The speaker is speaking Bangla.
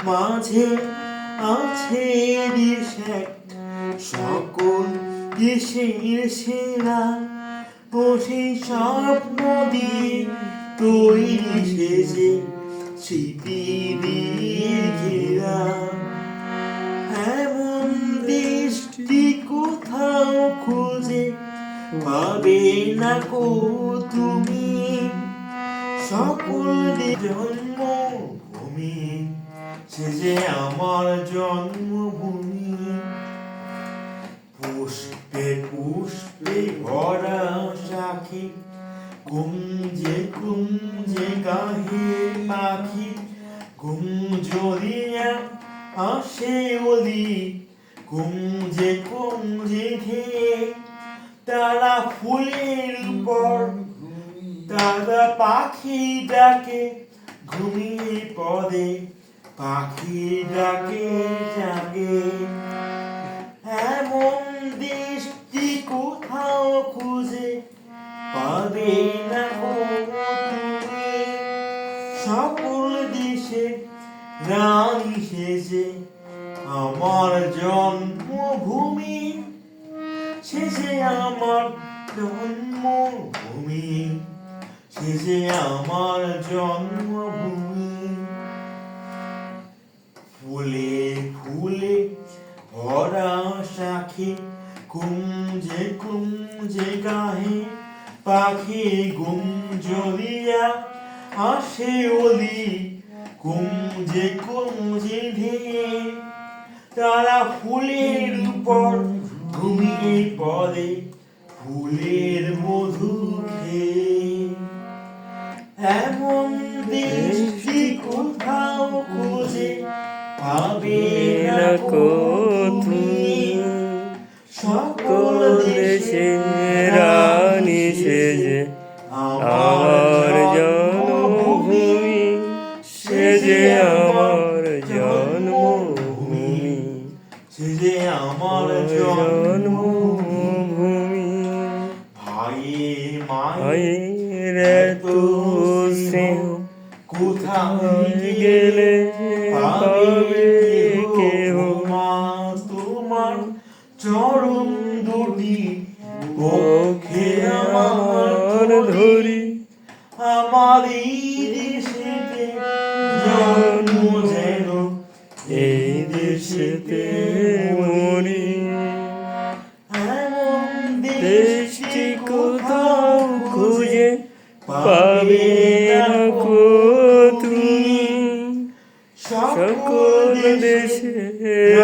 মাঝে আছে দেশ এক, সকল দেশের সেরা, ও সেই স্বপ্ন দিয়ে তৈরি সেজে স্মৃতি দিয়ে ঘেরা। এমন দেশটি কোথাও খুঁজে পাবে না কো তুমি, সকল জন্মভূমি সে যে আমার জন্মভূমি। পুষ্পে পুষ্পে ভরা সাখী, কুঞ্জে কুঞ্জে গাহে পাখি, কুঞ্জরিয়া আসে ওলি, কুঞ্জে কুঞ্জে ঘেয়ে তারা ফুলের উপর, তারা পাখি ডাকে ঘুমিয়ে পড়ে, পাখি ডাকে জাগে। এমন দেশটি কোথাও খুঁজে পাবে না কো তুমি, সকল দেশে রানী সেজে আমার জন্মভূমি, সে যে আমার জন্মভূমি, সে যে আমার জন্মভূমি। ফুলে ফুলে ভরা সাখী, কুঞ্জে কুঞ্জে গাহে পাখি, গুঞ্জরিয়া আসে ওলি, কুঞ্জে কুঞ্জে ঢেয়ে তারা ফুলের উপর ঘুমিয়ে পড়ে, ফুলের মধু খেয়ে। এমন দেশটি কোথাও খুঁজে পাবে না কো তুমি, সকল দেশের রানী সেজে আমার জন্মভূমি, সে যে আমার জন্মভূমি, সে যে আমার জন্মভূমি। ভাইয়ে মায়ের এত স্নেহ কোথায় গেলে পাবে কেহ, মা তোমার চরণ দুটি পক্ষে আমার ধরি, আমার এই দেশেতে জন্ম যেন এই দেশেতে মরি। এমন দেশটি কোথাও খুঁজে পাবে না কো তুমি, সকল দেশের